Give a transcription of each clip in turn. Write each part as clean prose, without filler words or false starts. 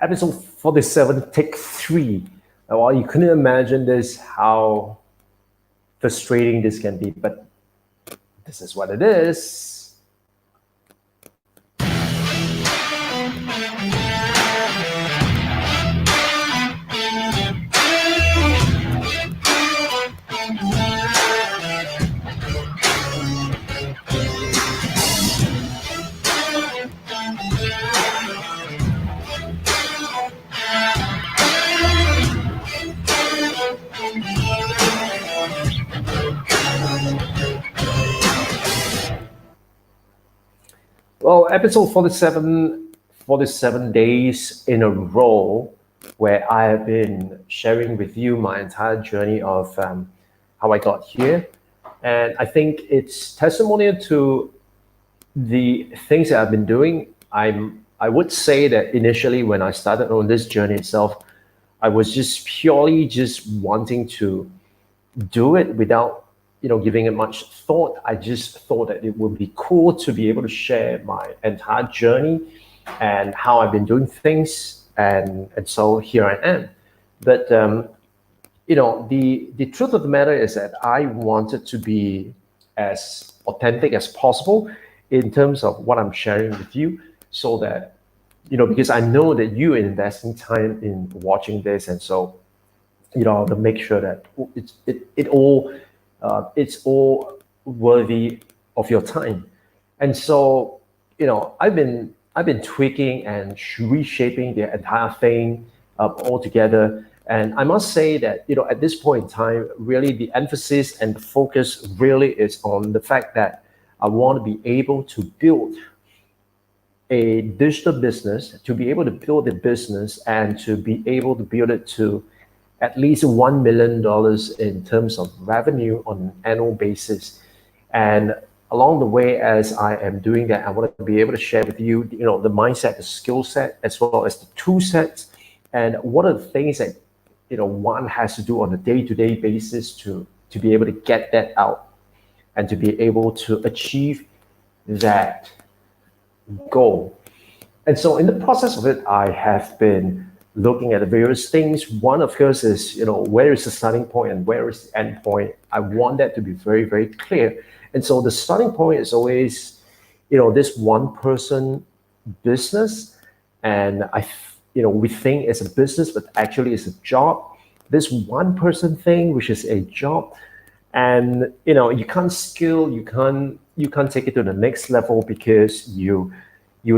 Episode 47, take 3. Well, you couldn't imagine this, how frustrating this can be, but this is what it is. Well, episode 47 days in a row where I have been sharing with you my entire journey of how I got here. And I think it's testimonial to the things that I've been doing. I would say that initially when I started on this journey itself, I was just purely just wanting to do it without giving it much thought. I just thought that it would be cool to be able to share my entire journey and how I've been doing things, and so here I am. But the truth of the matter is that I wanted to be as authentic as possible in terms of what I'm sharing with you, so that because I know that you are investing time in watching this, and so to make sure that it's all worthy of your time. And so I've been tweaking and reshaping the entire thing altogether. And I must say that at this point in time, really the emphasis and the focus really is on the fact that I want to be able to build a digital business, to be able to build a business and to be able to build it to at least $1 million in terms of revenue on an annual basis. And along the way, as I am doing that, I want to be able to share with you, the mindset, the skill set, as well as the tool sets, and what are the things that one has to do on a day-to-day basis to be able to get that out and to be able to achieve that goal. And so in the process of it, I have been looking at the various things. One, of course, is where is the starting point and where is the end point. I want that to be very, very clear. And so the starting point is always this one person business, and we think it's a business, but actually it's a job. This one person thing, which is a job, and you can't scale, you can't take it to the next level because you're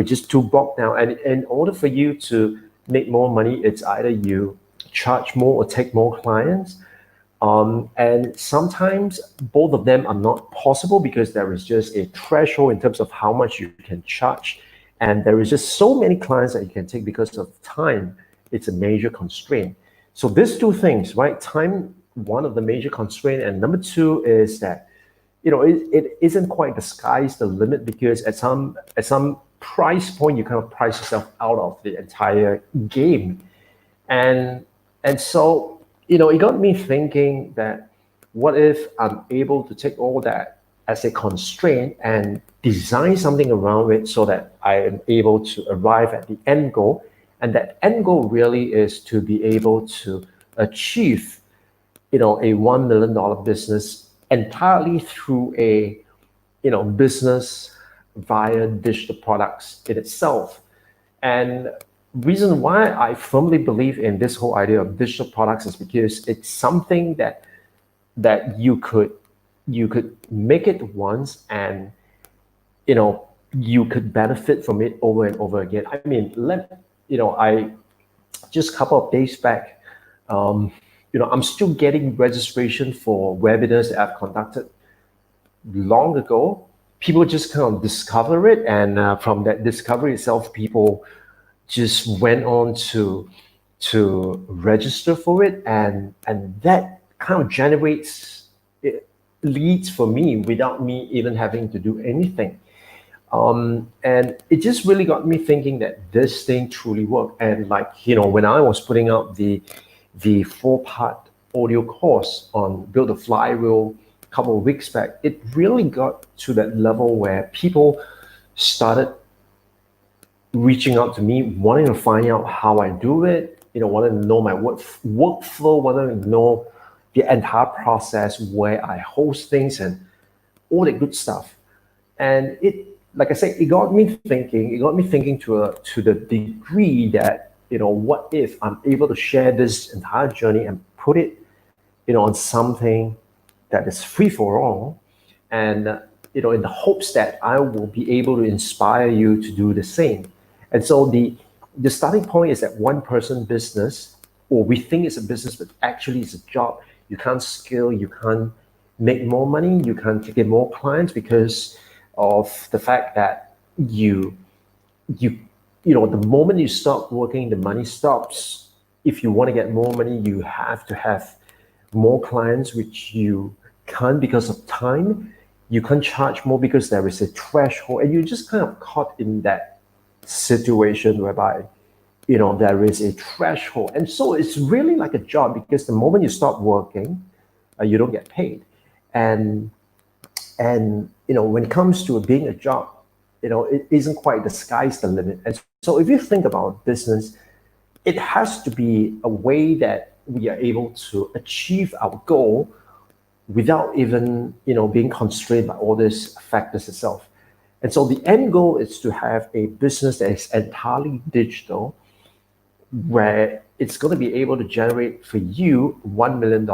just too bogged down. And in order for you to make more money, it's either you charge more or take more clients. And sometimes both of them are not possible because there is just a threshold in terms of how much you can charge. And there is just so many clients that you can take because of time. It's a major constraint. So these two things, right? Time, one of the major constraint, and number two is that, it isn't quite the sky's the limit, because at some price point, you kind of price yourself out of the entire game. And so, it got me thinking that what if I'm able to take all that as a constraint and design something around it so that I am able to arrive at the end goal. And that end goal really is to be able to achieve, a $1 million business entirely through a, business via digital products in itself. And reason why I firmly believe in this whole idea of digital products is because it's something that you could make it once, and you could benefit from it over and over again. I mean, I just a couple of days back, I'm still getting registration for webinars that I've conducted long ago. People just kind of discover it, and from that discovery itself, people just went on to register for it, and that kind of generates leads for me without me even having to do anything. And it just really got me thinking that this thing truly worked. And when I was putting out the 4-part audio course on Build a Flywheel a couple of weeks back, it really got to that level where people started reaching out to me, wanting to find out how I do it, wanting to know my workflow, wanting to know the entire process where I host things and all that good stuff. And like I said, it got me thinking. It got me thinking to the degree that what if I'm able to share this entire journey and put it, on something that is free for all, and in the hopes that I will be able to inspire you to do the same. And so the starting point is that one person business, or we think it's a business, but actually it's a job. You can't scale, you can't make more money, you can't get more clients because of the fact that the moment you stop working, the money stops. If you want to get more money, you have to have more clients, which you can't because of time. You can't charge more because there is a threshold, and you're just kind of caught in that situation whereby there is a threshold. And so it's really like a job, because the moment you stop working, you don't get paid. And when it comes to it being a job, it isn't quite the sky's the limit. And so if you think about business, it has to be a way that we are able to achieve our goal without even being constrained by all these factors itself. And so the end goal is to have a business that is entirely digital, where it's going to be able to generate for you $1 million,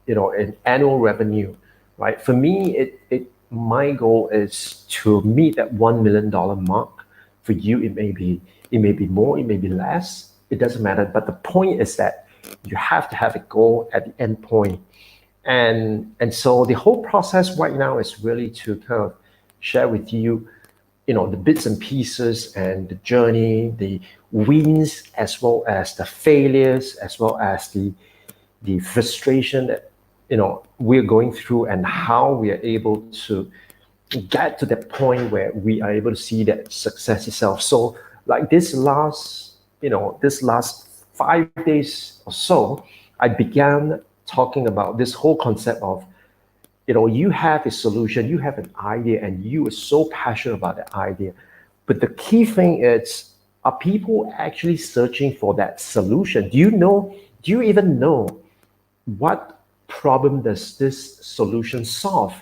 in annual revenue, right? For me, my goal is to meet that $1 million mark. For you, it may be more, it may be less. It doesn't matter. But the point is that you have to have a goal at the end point. And so the whole process right now is really to kind of share with you, the bits and pieces and the journey, the wins, as well as the failures, as well as the frustration that, we're going through, and how we are able to get to that point where we are able to see that success itself. So like this last 5 days or so, I began talking about this whole concept of, you have a solution, you have an idea, and you are so passionate about that idea. But the key thing is, are people actually searching for that solution? Do you even know what problem does this solution solve?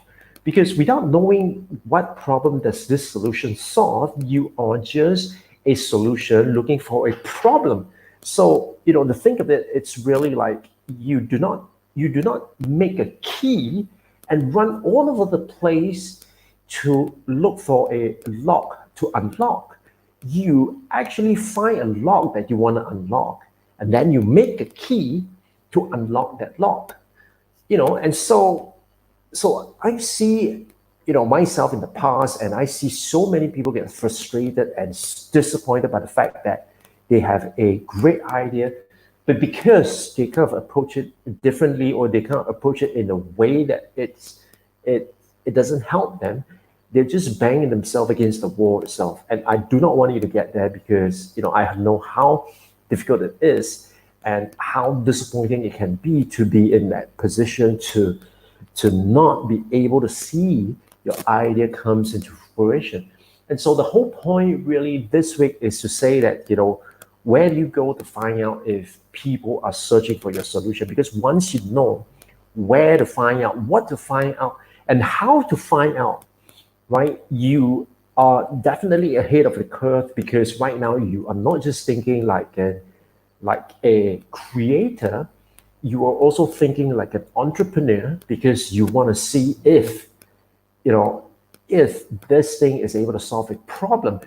Because without knowing what problem does this solution solve, you are just a solution looking for a problem. So, to think of it, it's really like you do not make a key and run all over the place to look for a lock to unlock. You actually find a lock that you want to unlock, and then you make a key to unlock that lock. And so I see, myself in the past, and I see so many people get frustrated and disappointed by the fact that they have a great idea, but because they kind of approach it differently, or they kind of approach it in a way that it doesn't help them, they're just banging themselves against the wall itself. And I do not want you to get there, because I know how difficult it is and how disappointing it can be to be in that position, to not be able to see your idea comes into fruition. And so the whole point really this week is to say that, where do you go to find out if people are searching for your solution? Because once you know where to find out, what to find out, and how to find out, right, you are definitely ahead of the curve, because right now you are not just thinking like a creator, you are also thinking like an entrepreneur, because you want to see if this thing is able to solve a problem.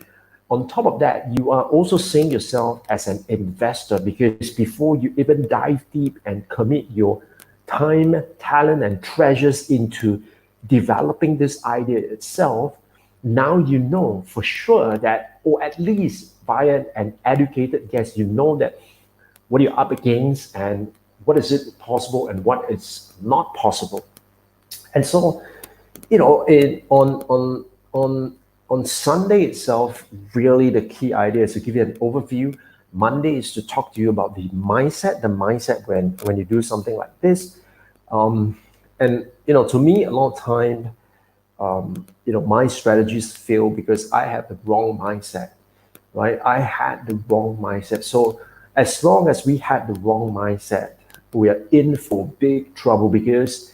On top of that, you are also seeing yourself as an investor, because before you even dive deep and commit your time, talent, and treasures into developing this idea itself, now you know for sure that, or at least via an educated guess, you know that what you're up against and what is it possible and what is not possible. And so, on Sunday itself, really the key idea is to give you an overview. Monday is to talk to you about the mindset when you do something like this. And to me, a lot of time, my strategies fail because I have the wrong mindset, right? I had the wrong mindset. So as long as we had the wrong mindset, we are in for big trouble because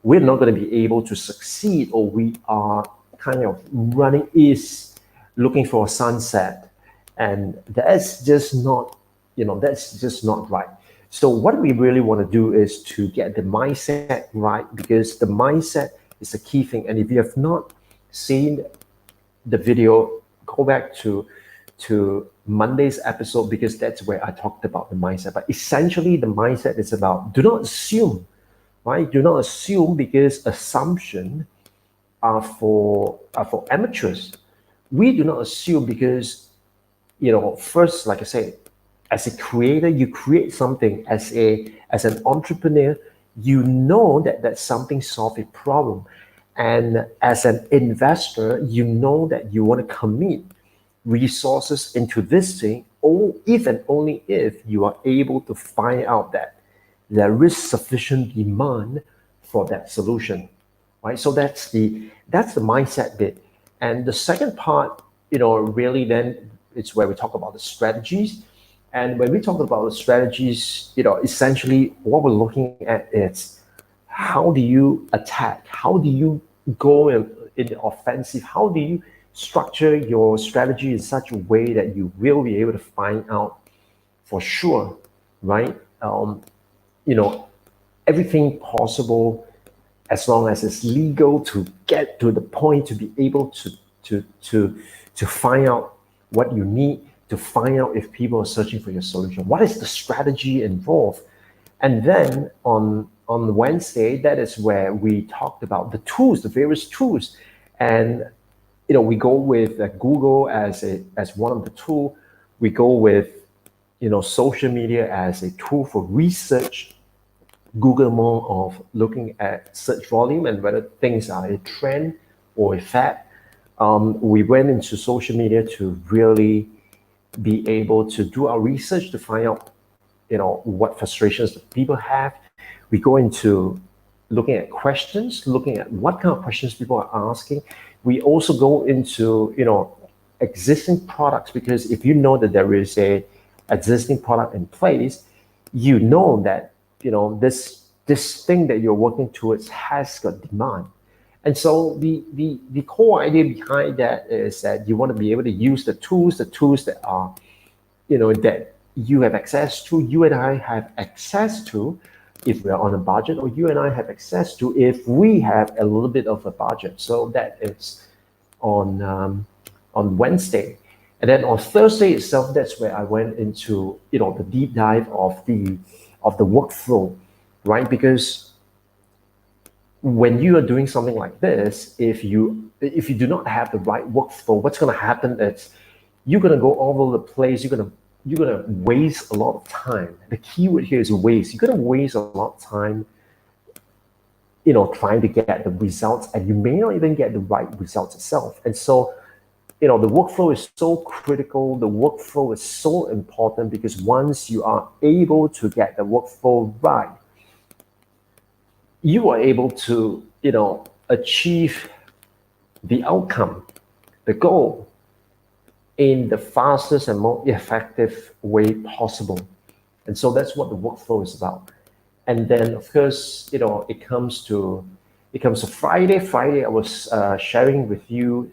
we're not going to be able to succeed, or we are kind of running east looking for a sunset. And that's just not, that's just not right. So what we really want to do is to get the mindset right, because the mindset is the key thing. And if you have not seen the video, go back to Monday's episode, because that's where I talked about the mindset. But essentially, the mindset is about do not assume, right? Do not assume, because assumption are for amateurs. We do not assume because, first, like I say, as a creator, you create something. As an entrepreneur, you know that something solves a problem. And as an investor, you know that you want to commit resources into this thing, or if and only if you are able to find out that there is sufficient demand for that solution, right? So that's the mindset bit. And the second part, really then it's where we talk about the strategies. And when we talk about the strategies, essentially what we're looking at is how do you attack? How do you go in the offensive? How do you structure your strategy in such a way that you will be able to find out for sure, right? You know, everything possible, as long as it's legal, to get to the point, to be able to find out what you need, to find out if people are searching for your solution. What is the strategy involved? And then on Wednesday, that is where we talked about the tools, the various tools. And we go with Google as one of the tool. We go with social media as a tool for research. Google more of looking at search volume and whether things are a trend or a fad. We went into social media to really be able to do our research to find out what frustrations people have. We go into looking at questions, looking at what kind of questions people are asking. We also go into existing products, because if you know that there is a existing product in place, you know that this thing that you're working towards has got demand. And so the core idea behind that is that you want to be able to use the tools that are that you have access to, you and I have access to if we're on a budget, or you and I have access to if we have a little bit of a budget. So that is on Wednesday. And then on Thursday itself, that's where I went into the deep dive of the workflow, right? Because when you are doing something like this, if you do not have the right workflow, what's going to happen is you're going to go all over the place. You're going to waste a lot of time. The keyword here is waste. You're going to waste a lot of time trying to get the results, and you may not even get the right results itself. And so the workflow is so critical. The workflow is so important, because once you are able to get the workflow right, you are able to achieve the outcome, the goal, in the fastest and most effective way possible. And so that's what the workflow is about. And then of course it comes to Friday. I was sharing with you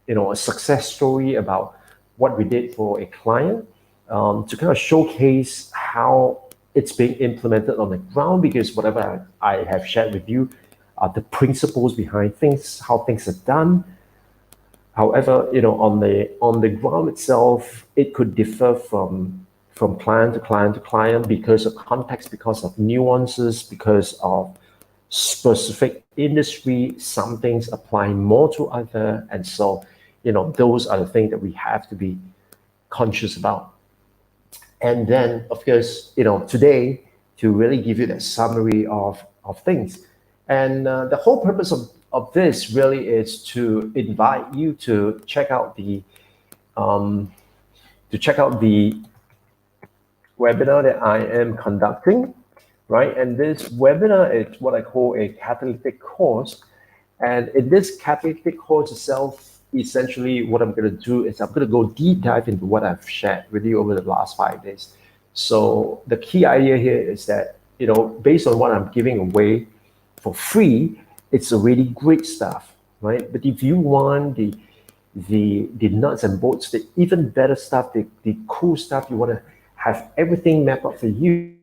a success story about what we did for a client, to kind of showcase how it's being implemented on the ground, because whatever I have shared with you are the principles behind things, how things are done. However, on the ground itself, it could differ from client to client to client, because of context, because of nuances, because of specific industry. Some things apply more to other, and so those are the things that we have to be conscious about. And then, of course, today, to really give you that summary of things. And the whole purpose of this really is to invite you to check out the webinar that I am conducting, right? And this webinar is what I call a catalytic course. And in this catalytic course itself, essentially what I'm going to do is I'm going to go deep dive into what I've shared with you over the last 5 days. So the key idea here is that, based on what I'm giving away for free, it's already great stuff, right? But if you want the nuts and bolts, the even better stuff, the cool stuff, you want to have everything mapped out for you,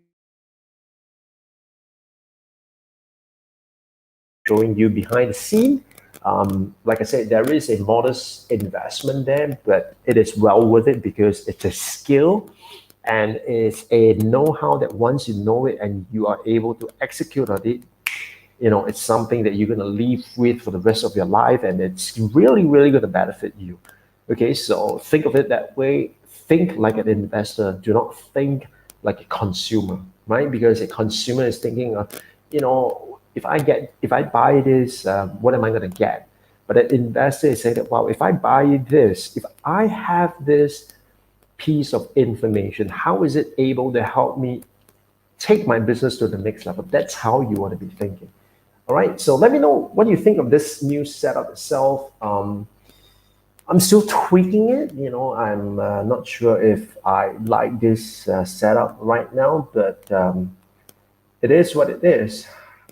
showing you behind the scene. Like I said, there is a modest investment there, but it is well worth it because it's a skill and it's a know-how that once you know it and you are able to execute on it, it's something that you're going to live with for the rest of your life, and it's really, really going to benefit you. Okay, so think of it that way. Think like an investor. Do not think like a consumer, right? Because a consumer is thinking of, if I buy this, what am I going to get? But an investor is saying that, well, if I buy this, if I have this piece of information, how is it able to help me take my business to the next level? That's how you want to be thinking. All right. So let me know what you think of this new setup itself. I'm still tweaking it. I'm not sure if I like this setup right now, but it is what it is.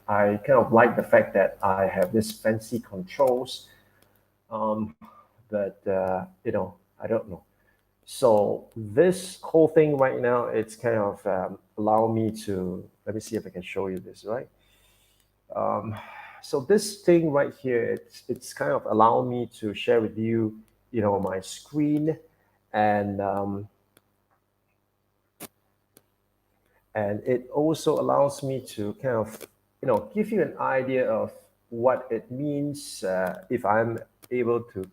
I kind of like the fact that I have this fancy controls, um, but I don't know. So this whole thing right now, it's kind of allow me to, let me see if I can show you this, right? So this thing right here, it's kind of allow me to share with you, my screen, and and it also allows me to kind of, give you an idea of what it means if I'm able to,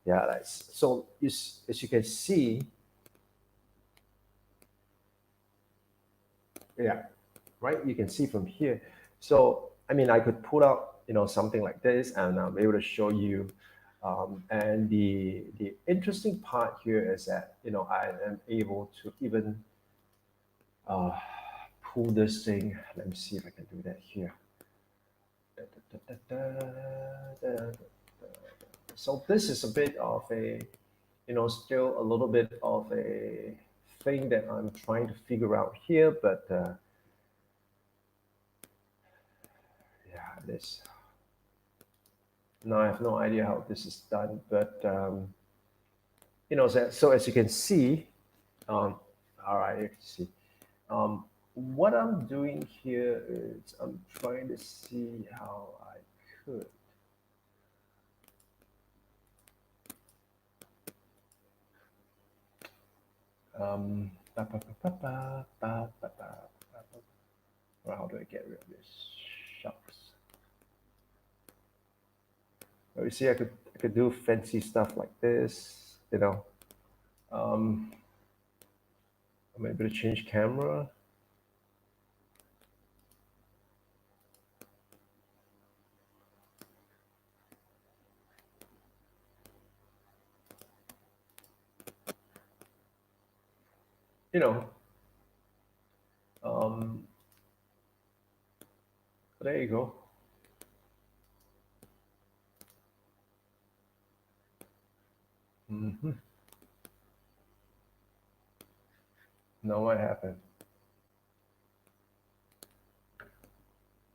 yeah. So as you can see, yeah, right? You can see from here. So, I mean, I could pull out, something like this, and I'm able to show you. And the interesting part here is that, I am able to even uh, pull this thing. Let me see if I can do that here. So this is a bit of a, still a little bit of a thing that I'm trying to figure out here, but yeah, this. No, I have no idea how this is done, but so as you can see, all right, you can see. What I'm doing here is I'm trying to see how I could. Ba, ba, ba, ba, ba, ba, ba, ba. Well, how do I get rid of this? Shucks. Well, you see, I could do fancy stuff like this, I'm able to change camera. You know, um, there you go. Hmm. Now what happened?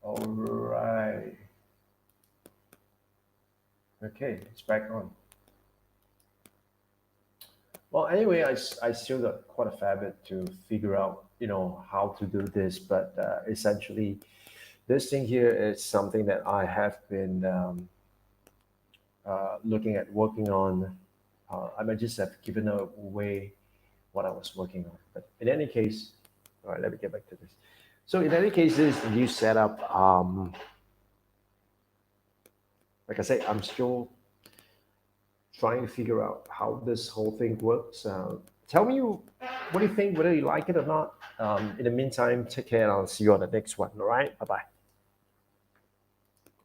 All right. Okay, it's back on. Well, anyway, I still got quite a fair bit to figure out, how to do this. But essentially, this thing here is something that I have been looking at working on. I might just have given away what I was working on. But in any case, all right, let me get back to this. So in any case, this new setup, like I say, I'm still trying to figure out how this whole thing works. Tell me what do you think, whether you like it or not. In the meantime, take care and I'll see you on the next one. All right. Bye bye.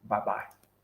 Bye bye.